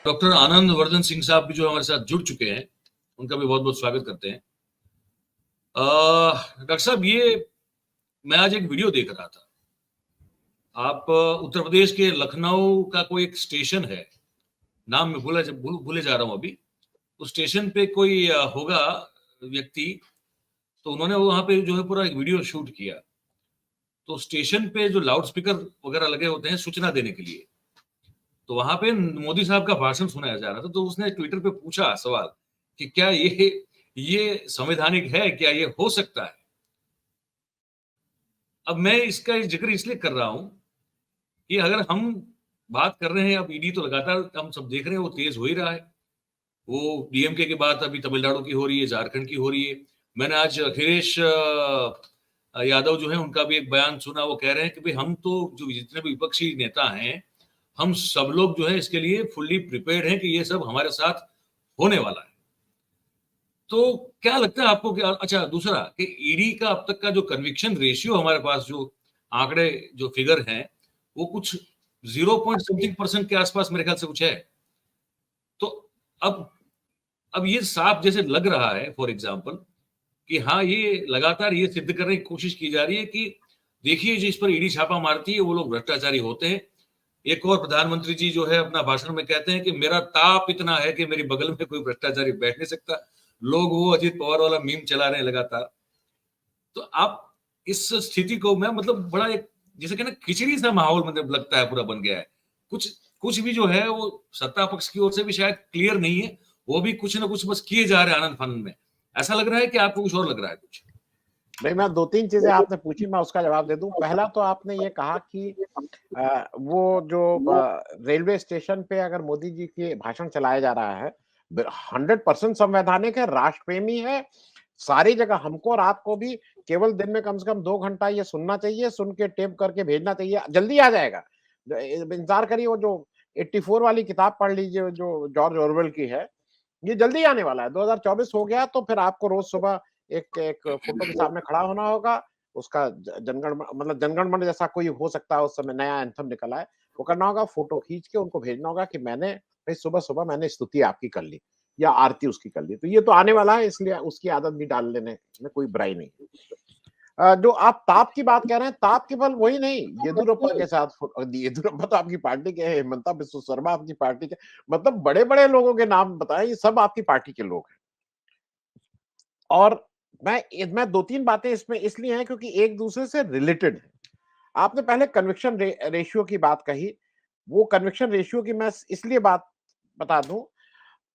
Doctor Anand Vardhan Singh साहब भी जो हमारे साथ जुड़ चुके हैं, उनका भी बहुत बहुत स्वागत करते हैं। डॉक्टर साहब, ये मैं आज एक वीडियो देख रहा था। आप उत्तर प्रदेश के लखनऊ का कोई एक स्टेशन है, नाम मैं भूले जा रहा हूँ अभी। उस स्टेशन पे कोई होगा व्यक्ति, तो उन्होंने वहां पे जो है पूरा एक वीडियो शूट किया। तो स्टेशन पे जो लाउड स्पीकर वगैरह लगे होते हैं सूचना देने के लिए, तो वहां पे मोदी साहब का भाषण सुनाया जा रहा था। तो उसने ट्विटर पे पूछा सवाल कि क्या ये संवैधानिक है, क्या ये हो सकता है? अब मैं इसका जिक्र इसलिए कर रहा हूं कि अगर हम बात कर रहे हैं, अब ईडी तो लगातार हम सब देख रहे हैं वो तेज हो ही रहा है। वो डीएमके की बात अभी तमिलनाडु की हो रही है, झारखंड की हो रही है। मैंने आज अखिलेश यादव जो है उनका भी एक बयान सुना। वो कह रहे हैं कि भाई हम तो जो जितने भी विपक्षी नेता हैं, हम सब लोग जो है इसके लिए फुल्ली प्रिपेयर्ड हैं कि ये सब हमारे साथ होने वाला है। तो क्या लगता है आपको? क्या अच्छा, दूसरा कि ईडी का अब तक का जो कन्विक्शन रेशियो हमारे पास जो आंकड़े जो फिगर हैं, वो कुछ 0 पॉइंट समथिंग परसेंट के आसपास मेरे ख्याल से कुछ है। तो अब अब ये साफ जैसे लग रहा है फॉर एग्जांपल कि हाँ, ये लगातार ये सिद्ध करने की कोशिश की जा रही है कि देखिए जिस पर ईडी छापा मारती है वो लोग भ्रष्टाचारी होते हैं। एक और प्रधानमंत्री जी जो है अपना भाषण में कहते हैं कि मेरा ताप इतना है कि मेरी बगल में कोई भ्रष्टाचारी बैठ नहीं सकता। लोग वो अजीत पवार वाला मीम चला रहे हैं लगातार। तो आप इस स्थिति को मैं मतलब बड़ा एक जैसे कहना खिचड़ी सा माहौल मतलब लगता है पूरा बन गया है। कुछ कुछ भी जो है वो सत्ता पक्ष की ओर से भी शायद क्लियर नहीं है। वो भी कुछ ना कुछ बस किए जा रहे हैं आनंद फानंद में। ऐसा लग रहा है कि आपको कुछ और लग रहा है कुछ? नहीं, मैं दो तीन चीजें आपने पूछी, मैं उसका जवाब दे दूं। पहला तो आपने ये कहा कि वो जो रेलवे स्टेशन पे अगर मोदी जी के भाषण चलाया जा रहा है, 100% संवैधानिक है, राष्ट्र प्रेमी है। सारी जगह हमको और आपको भी केवल दिन में कम से कम 2 घंटा ये सुनना चाहिए, सुन के टेप करके भेजना चाहिए, जल्दी आ जाएगा। इंतजार करिए, वो जो 84 वाली किताब पढ़ लीजिए जो जॉर्ज ऑरवेल की है, ये जल्दी आने वाला है। 2024 हो गया तो फिर आपको रोज सुबह एक एक फोटो के सामने खड़ा होना होगा। उसका जनगण मतलब जनगण मन जैसा कोई हो सकता है, उस समय नया एंथम निकला है, वो करना होगा, फोटो खींच के उनको भेजना होगा कि मैंने भाई सुबह सुबह मैंने स्तुति आपकी कर ली या आरती उसकी कर ली। तो ये तो आने वाला है, इसलिए उसकी आदत भी डाल लेने में कोई बुराई नहीं है। जो आप ताप की बात कह रहे हैं, ताप केवल वही नहीं, येदुरप्पा के साथ येदुरप्पा तो आपकी पार्टी के हैं, हेमंता बिस्व शर्मा आपकी पार्टी के, मतलब बड़े बड़े लोगों के नाम बताए, ये सब आपकी पार्टी के लोग हैं। और मैं दो तीन बातें इसमें इसलिए हैं क्योंकि एक दूसरे से रिलेटेड है। आपने पहले कन्विक्शन रेशियो की बात कही। वो कन्विक्शन रेशियो की मैं इसलिए बात बता दूं,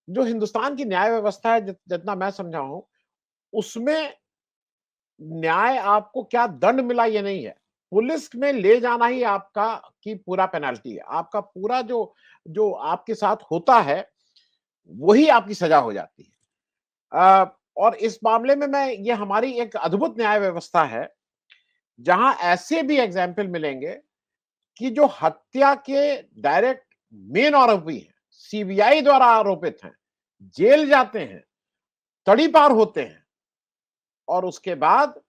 जो हिंदुस्तान की न्याय व्यवस्था है, जितना मैं समझा हूं, उसमें न्याय आपको क्या दंड मिला ये नहीं है, पुलिस में ले जाना ही आपका की पूरा पेनल्टी है। आपका पूरा जो जो आपके साथ होता है वही आपकी सजा हो जाती है। और इस मामले में मैं ये हमारी एक अद्भुत न्याय व्यवस्था है, जहां ऐसे भी एग्जाम्पल मिलेंगे कि जो हत्या के डायरेक्ट मेन आरोपी हैं, सीबीआई द्वारा आरोपित हैं, जेल जाते हैं, तड़ीपार होते हैं, और उसके बाद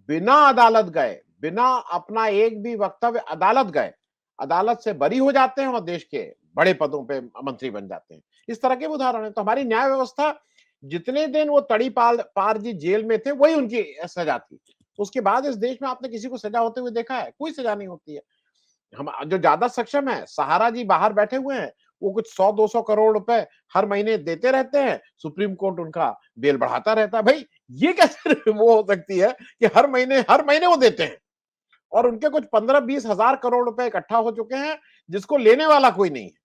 बिना अदालत गए, बिना अपना एक भी वक्तव्य अदालत गए, अदालत से बरी हो जाते हैं और देश के बड़े पदों पे मंत्री बन जाते हैं। इस तरह के उदाहरण है। तो हमारी न्याय व्यवस्था, जितने दिन वो तड़ीपार पार जी जेल में थे वही उनकी सजा थी। उसके बाद इस देश में आपने किसी को सजा होते हुए देखा है? कोई सजा नहीं होती है। हम जो ज्यादा सक्षम है, सहारा जी बाहर बैठे हुए हैं, वो कुछ 100-200 करोड़ रुपए हर महीने देते रहते हैं, सुप्रीम कोर्ट उनका बेल बढ़ाता रहता है। भाई ये कैसे वो हो सकती है कि हर महीने वो देते हैं, और उनके कुछ 15-20 हजार करोड़ रुपए इकट्ठा हो चुके हैं, जिसको लेने वाला कोई नहीं है।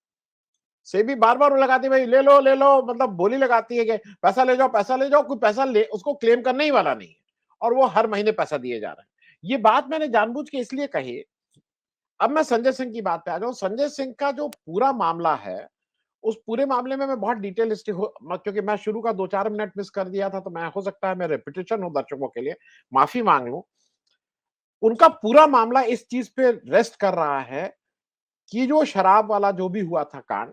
सेबी बार बार वो लगाती है, भाई ले लो, मतलब बोली लगाती है कि पैसा ले जाओ, कोई पैसा ले उसको क्लेम करने ही वाला नहीं है, और वो हर महीने पैसा दिए जा रहा है। ये बात मैंने जानबूझ के इसलिए कही। अब मैं संजय सिंह की बात पे आ जाऊं। संजय सिंह का जो पूरा मामला है, उस पूरे मामले में मैं बहुत डिटेलिस्टिक क्योंकि मैं शुरू का 2-4 मिनट मिस कर दिया था, तो मैं हो सकता है मैं रिपीटेशन हो दर्शकों के लिए, माफी मांग लूं। उनका पूरा मामला इस चीज पे रेस्ट कर रहा है कि जो शराब वाला जो भी हुआ था कांड,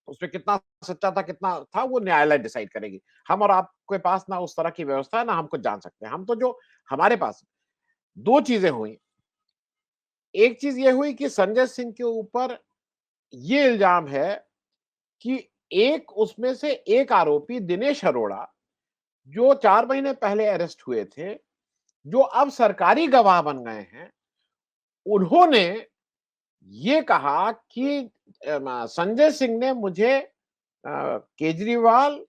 उसमें कितना सच्चा था कितना था वो न्यायालय डिसाइड करेगी। हम और आपके पास ना उस तरह की व्यवस्था है, ना हम कुछ जान सकते हैं। हम तो जो हमारे पास दो चीजें हुई। एक चीज ये हुई कि संजय सिंह के ऊपर ये इल्जाम है कि एक उसमें से एक आरोपी दिनेश अरोड़ा, जो 4 महीने पहले अरेस्ट हुए थे, जो अब सरकारी गवाह बन गए हैं, उन्होंने ये कहा कि संजय सिंह ने मुझे केजरीवाल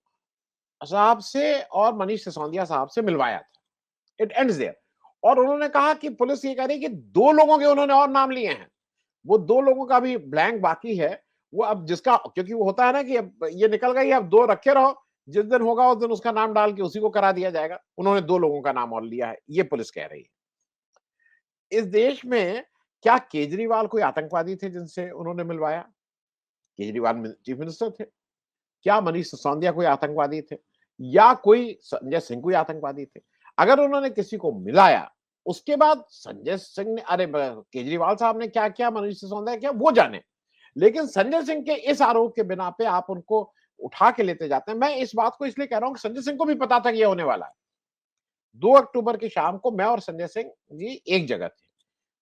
साहब से और मनीष सिसोदिया साहब से मिलवाया था। It ends there. और उन्होंने कहा कि पुलिस ये कह रही है कि 2 लोगों के उन्होंने और नाम लिए हैं। वो 2 लोगों का भी ब्लैंक बाकी है। वो अब जिसका, क्योंकि वो होता है ना कि अब ये निकल गई, अब 2 रखे रहो, जिस दिन होगा उस दिन उसका नाम डाल के उसी को करा दिया जाएगा। उन्होंने 2 लोगों का नाम और लिया है, ये पुलिस कह रही है। इस देश में क्या केजरीवाल कोई आतंकवादी थे जिनसे उन्होंने मिलवाया? केजरीवाल चीफ मिनिस्टर थे। क्या मनीष सिसोदिया कोई आतंकवादी थे? या कोई संजय सिंह कोई आतंकवादी थे? अगर उन्होंने किसी को मिलाया, उसके बाद संजय सिंह ने, अरे केजरीवाल साहब ने क्या किया, मनीष सिसोदिया क्या, वो जाने। लेकिन संजय सिंह के इस आरोप के बिना पे आप उनको उठा के लेते जाते हैं। मैं इस बात को इसलिए कह रहा हूं कि संजय सिंह को भी पता था कि ये होने वाला है। 2 अक्टूबर की शाम को मैं और संजय सिंह जी एक जगह थे।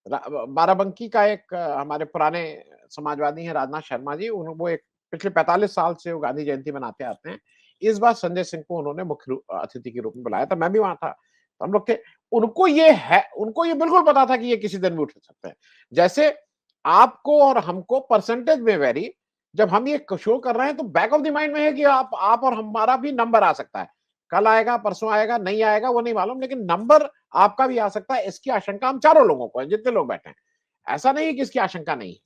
बाराबंकी का एक हमारे पुराने समाजवादी हैं राजनाथ शर्मा जी, वो एक पिछले 45 साल से वो गांधी जयंती मनाते आते हैं। इस बार संजय सिंह को उन्होंने मुख्य अतिथि के रूप में बुलाया था, मैं भी वहां था, तो हम लोग थे। उनको ये बिल्कुल पता था कि ये किसी दिन भी उठ सकते हैं। जैसे आपको और हमको परसेंटेज में वेरी, जब हम ये शो कर रहे हैं तो बैक ऑफ द माइंड में है कि आप और हमारा भी नंबर आ सकता है। कल आएगा, परसों आएगा, नहीं आएगा वो नहीं मालूम, लेकिन नंबर आपका भी आ सकता है। इसकी आशंका हम चारों लोगों को है, जितने लोग बैठे हैं। ऐसा नहीं है कि इसकी आशंका नहीं है।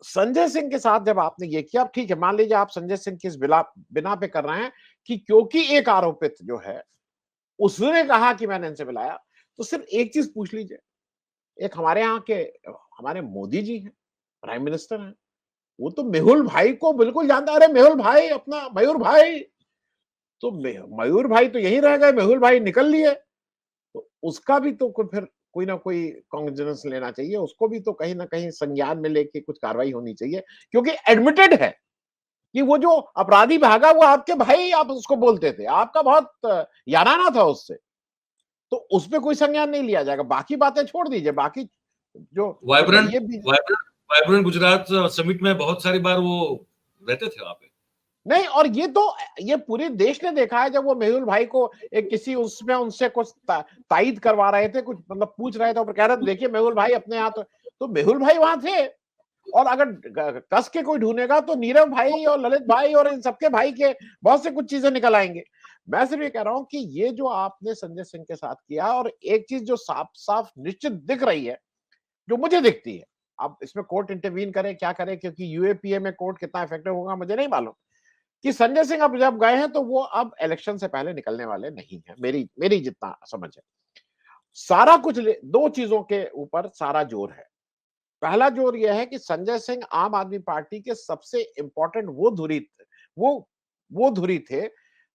संजय सिंह के साथ जब आपने ये किया, ठीक है, मान लीजिए आप संजय सिंह किस बिना पे कर रहे हैं कि क्योंकि एक आरोपित जो है उसने कहा कि मैंने इनसे मिलाया, तो सिर्फ एक चीज पूछ लीजिए। एक हमारे यहाँ के हमारे मोदी जी हैं, प्राइम मिनिस्टर हैं, वो तो मेहुल भाई को बिल्कुल जानता है। अरे मेहुल भाई, अपना मयूर भाई, तो मयूर भाई तो यहीं रह गए, मेहुल भाई निकल लिए, तो उसका भी तो फिर कोई ना कोई कॉन्ग्रेस लेना चाहिए। उसको भी तो कहीं ना कहीं संज्ञान में लेके कुछ कार्रवाई होनी चाहिए, क्योंकि एडमिटेड है कि वो जो अपराधी भागा वो आपके भाई, आप उसको बोलते थे, आपका बहुत याराना था उससे, तो उस पर कोई संज्ञान नहीं लिया जाएगा। बाकी बातें छोड़ दीजिए, बाकी जो वाइब्रेंट ये भी वाइब्रेंट वाइब्रेंट गुजरात समिट में बहुत सारी बार वो रहते थे वहां पे। नहीं। और ये पूरे देश ने देखा है, जब वो मेहुल भाई को एक किसी उसमें उनसे कुछ तायद करवा रहे थे, कुछ मतलब पूछ रहे थे, और कह रहे थे देखिए मेहुल भाई अपने यहाँ, तो मेहुल भाई वहां थे। और अगर कस के कोई ढूंढेगा तो नीरव भाई और ललित भाई और इन सबके भाई के बहुत से कुछ चीजें निकल आएंगे। मैं सिर्फ ये कह रहा हूं कि ये जो आपने संजय सिंह के साथ किया, और एक चीज जो साफ साफ निश्चित दिख रही है, जो मुझे दिखती है, अब इसमें कोर्ट इंटरवीन करे क्या करे, क्योंकि यूएपीए में कोर्ट कितना इफेक्टिव होगा मुझे नहीं मालूम, कि संजय सिंह अब जब गए हैं तो वो अब इलेक्शन से पहले निकलने वाले नहीं है, मेरी मेरी जितना समझ है। सारा कुछ दो चीजों के ऊपर सारा जोर है। पहला जोर यह है कि संजय सिंह आम आदमी पार्टी के सबसे इंपॉर्टेंट वो वो धुरी थे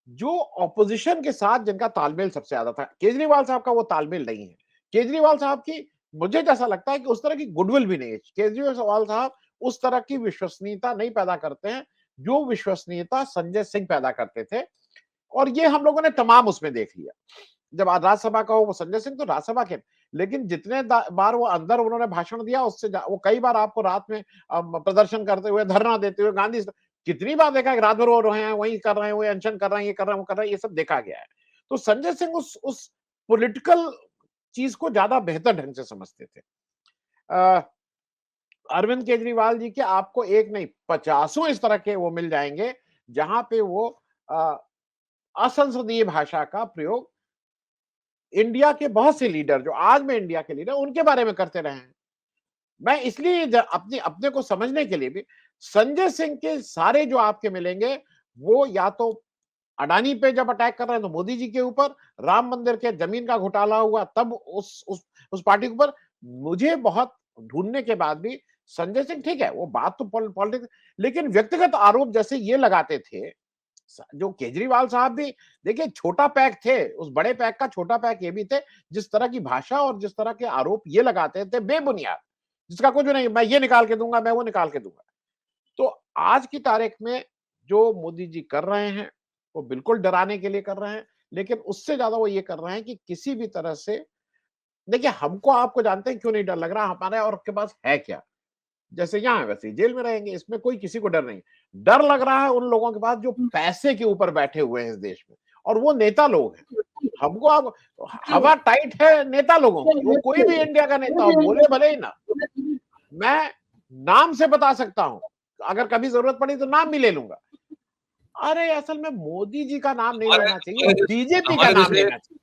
जो ऑपोजिशन के साथ जिनका तालमेल सबसे ज्यादा था। केजरीवाल साहब का वो तालमेल नहीं है। केजरीवाल साहब की, मुझे जैसा लगता है कि उस तरह की गुडविल भी नहीं है। केजरीवाल साहब उस तरह की विश्वसनीयता नहीं पैदा करते हैं जो विश्वसनीयता संजय सिंह पैदा करते थे, और ये हम लोगों ने तमाम उसमें देख लिया। जब राज्यसभा का वो संजय सिंह तो राज्यसभा के, लेकिन जितने बार वो अंदर उन्होंने भाषण दिया, उससे वो कई बार आपको रात में प्रदर्शन करते हुए, धरना देते हुए, गांधी कितनी बार देखा है, रात भर रो रहे हैं, वही कर रहे हैं, वही अनशन कर रहे हैं, ये कर रहे हैं, वो कर रहे हैं, ये सब देखा गया है। तो संजय सिंह उस पॉलिटिकल चीज को ज्यादा बेहतर ढंग से समझते थे। अरविंद केजरीवाल जी के आपको एक नहीं, 50 इस तरह के वो मिल जाएंगे जहां पे वो असंसदीय भाषा का प्रयोग इंडिया के बहुत से लीडर, जो आज में इंडिया के लीडर, उनके बारे में करते रहे हैं। मैं इसलिए अपने अपने को समझने के लिए भी, संजय सिंह के सारे जो आपके मिलेंगे, वो या तो अडानी पे जब अटैक कर रहे हैं तो मोदी जी के ऊपर, राम मंदिर के जमीन का घोटाला हुआ तब उस पार्टी के ऊपर। मुझे बहुत ढूंढने के बाद भी संजय सिंह, ठीक है वो बात तो पॉलिटिक्स, लेकिन व्यक्तिगत आरोप जैसे ये लगाते थे जो केजरीवाल साहब भी, देखिए छोटा पैक थे, उस बड़े पैक का छोटा पैक ये भी थे, जिस तरह की भाषा और जिस तरह के आरोप ये लगाते थे बेबुनियाद, जिसका कुछ भी नहीं, मैं ये निकाल के दूंगा, मैं वो निकाल के दूंगा। तो आज की तारीख में जो मोदी जी कर रहे हैं वो बिल्कुल डराने के लिए कर रहे हैं, लेकिन उससे ज्यादा वो ये कर रहे हैं कि किसी भी तरह से, देखिए हमको आपको जानते हैं क्यों नहीं डर लग रहा, हमारे और के पास है क्या, जैसे यहाँ है वैसे ही जेल में रहेंगे, इसमें कोई किसी को डर नहीं। डर लग रहा है उन लोगों के पास जो पैसे के ऊपर बैठे हुए हैं इस देश में, और वो नेता लोग हैं। हमको अब हवा टाइट है नेता लोगों की, वो कोई भी इंडिया का नेता हो, बोले भले ही ना, मैं नाम से बता सकता हूं, अगर कभी जरूरत पड़ी तो नाम भी ले लूंगा। अरे असल में मोदी जी का नाम नहीं हमारे लेना चाहिए, बीजेपी का हमारे नाम जैसे लेना चाहिए।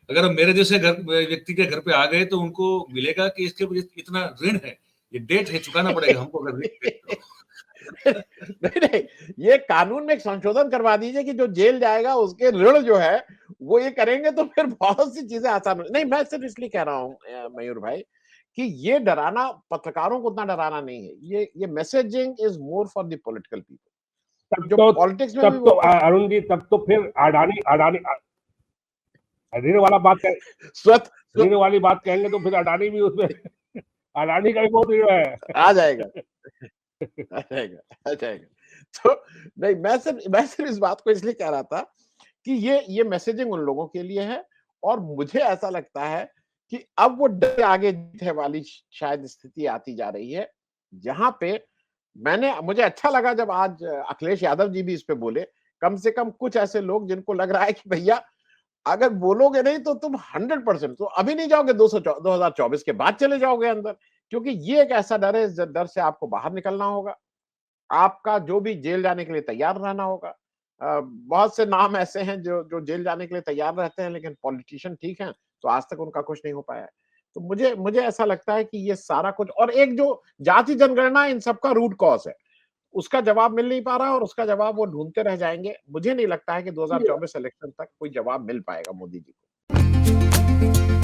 अगर हम मेरे जैसे घर व्यक्ति के घर पे आ गए तो उनको मिलेगा कि इसके इतना ऋण है, ये डेट है, चुकाना पड़ेगा हमको अगर नहीं मिले तो। नहीं नहीं, ये कानून में एक संशोधन करवा दीजिए कि जो जेल जाएगा उसके ऋण जो है वो ये करेंगे, तो फिर बहुत सी चीजें आसान हो। नहीं, मैं सिर्फ इसलिए कह रहा हूँ मयूर भाई कि ये डराना पत्रकारों को उतना डराना नहीं है, ये messaging is more for the political people. जो पॉलिटिक्स में भी तब तो अरुण जी, तब तो फिर अडानी अडानी ऋण वाला बात ऋण वाली बात कहेंगे तो फिर अडानी भी उसमें अडानी का भी बहुत ऋण है। आ जाएगा आ जाएगा आ जाएगा। तो नहीं, मैं सिर्फ इस बात को इसलिए कह रहा था कि ये मैसेजिंग उन लोगों के लिए है, और मुझे ऐसा लगता है कि अब वो डर आगे जीतने वाली शायद स्थिति आती जा रही है, जहां पे मुझे अच्छा लगा जब आज अखिलेश यादव जी भी इस पे बोले। कम से कम कुछ ऐसे लोग जिनको लग रहा है कि भैया अगर बोलोगे नहीं तो तुम 100% तो अभी नहीं जाओगे, 2024 के बाद चले जाओगे अंदर, क्योंकि ये एक ऐसा डर है, इस डर से आपको बाहर निकलना होगा। आपका जो भी जेल जाने के लिए तैयार रहना होगा। बहुत से नाम ऐसे हैं जो जेल जाने के लिए तैयार रहते हैं, लेकिन पॉलिटिशियन ठीक हैं, तो आज तक उनका कुछ नहीं हो पाया है। तो मुझे ऐसा लगता है कि ये सारा कुछ, और एक जो जाति जनगणना इन सबका रूट कॉज है, उसका जवाब मिल नहीं पा रहा है, और उसका जवाब वो ढूंढते रह जाएंगे। मुझे नहीं लगता है कि 2024 इलेक्शन तक कोई जवाब मिल पाएगा मोदी जी को।